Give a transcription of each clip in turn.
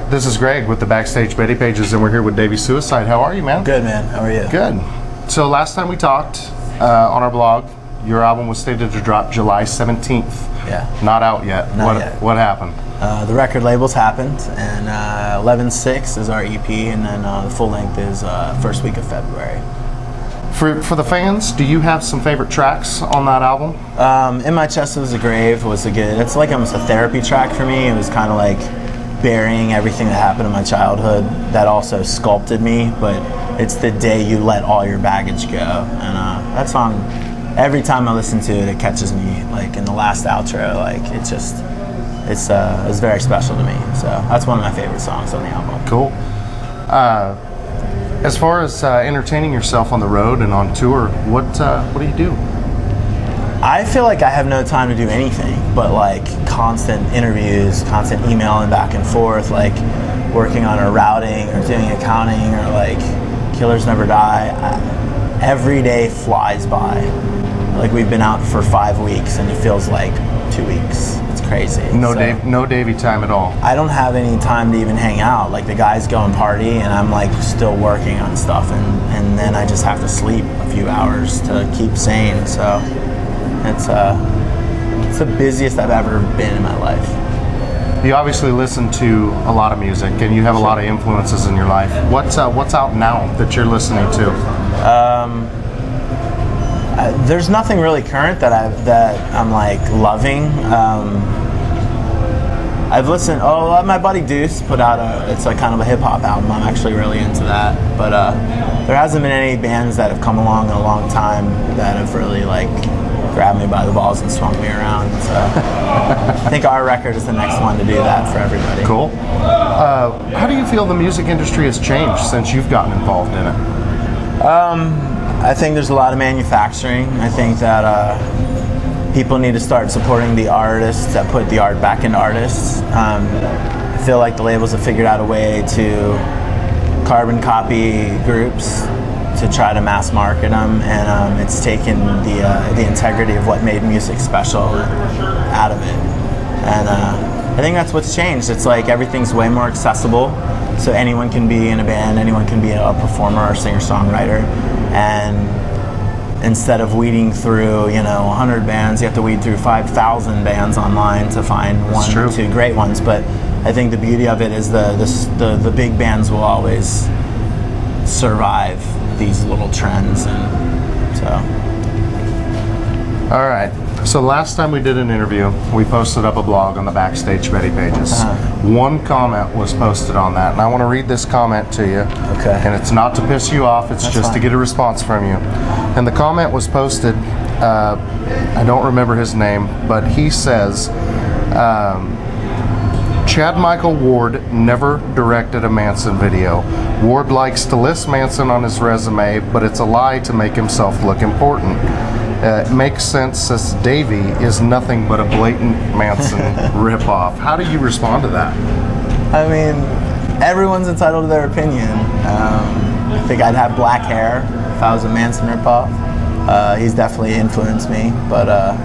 This is Greg with the Backstage Betty Pages, and we're here with Davey Suicide. How are you, man? Good, man. How are you? Good. So last time we talked on our blog, your album was stated to drop July 17th. Yeah. Not out yet. Not yet. What happened? The record labels happened, and 11/6 is our EP, and then the full length is first week of February. For the fans, do you have some favorite tracks on that album? In My Chest Was a Grave was a good, it's like almost a therapy track for me. It was kind of like burying everything that happened in my childhood that also sculpted me, but it's the day you let all your baggage go. And that song, every time I listen to it, it catches me. Like in the last outro, like it's very special to me. So that's one of my favorite songs on the album. Cool. As far as entertaining yourself on the road and on tour, what do you do? I feel like I have no time to do anything but like constant interviews, constant emailing back and forth, like working on our routing or doing accounting or like Killers Never Die. Every day flies by. Like we've been out for 5 weeks and it feels like 2 weeks. It's crazy. No Davey time at all. I don't have any time to even hang out. Like the guys go and party and I'm like still working on stuff, and then I just have to sleep a few hours to keep sane. So it's the busiest I've ever been in my life. You obviously listen to a lot of music and you have a lot of influences in your life. What's out now that you're listening to? There's nothing really current that I'm like loving. I've listened. Oh, my buddy Deuce put out it's like kind of a hip hop album. I'm actually really into that. But there hasn't been any bands that have come along in a long time that have really like grabbed me by the balls and swung me around. So I think our record is the next one to do that for everybody. Cool. How do you feel the music industry has changed since you've gotten involved in it? I think there's a lot of manufacturing. I think that people need to start supporting the artists that put the art back into artists. I feel like the labels have figured out a way to carbon copy groups to try to mass market them, and it's taken the integrity of what made music special out of it. And I think that's what's changed. It's like everything's way more accessible, so anyone can be in a band, anyone can be a performer or singer-songwriter. And instead of weeding through 100 bands, you have to weed through 5,000 bands online to find one or two great ones. But I think the beauty of it is the big bands will always survive these little trends, and so. All right. So last time we did an interview, we posted up a blog on the Backstage Betty Pages. One comment was posted on that, and I want to read this comment to you. Okay. And it's not to piss you off, it's just to get a response from you. And the comment was posted, I don't remember his name, but he says, Chad Michael Ward never directed a Manson video. Ward likes to list Manson on his resume, but it's a lie to make himself look important. It makes sense since Davey is nothing but a blatant Manson ripoff. How do you respond to that? I mean, everyone's entitled to their opinion. I think I'd have black hair if I was a Manson ripoff. He's definitely influenced me, but I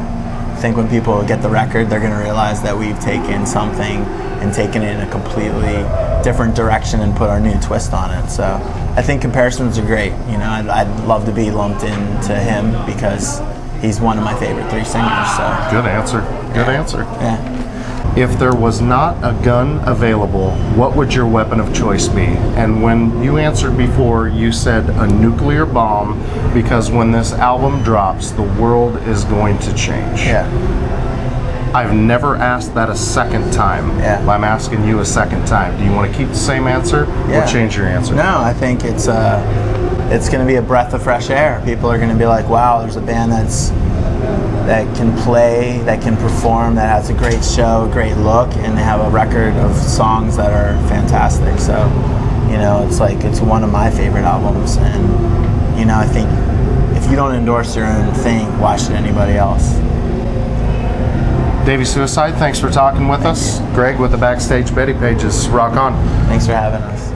think when people get the record, they're going to realize that we've taken something and taken it in a completely different direction and put our new twist on it. So I think comparisons are great. I'd love to be lumped into him because he's one of my favorite 3 singers. So good answer. Good answer. Yeah. If there was not a gun available, what would your weapon of choice be? And when you answered before, you said a nuclear bomb, because when this album drops, the world is going to change. Yeah. I've never asked that a second time. Yeah. I'm asking you a second time. Do you want to keep the same answer or change your answer? No, I think it's going to be a breath of fresh air. People are going to be like, wow, there's a band that can play, that can perform, that has a great show, great look, and they have a record of songs that are fantastic. So, it's one of my favorite albums, and I think if you don't endorse your own thing, why should anybody else? Davey Suicide, thanks for talking with us. Greg with the Backstage Betty Pages. Rock on. Thanks for having us.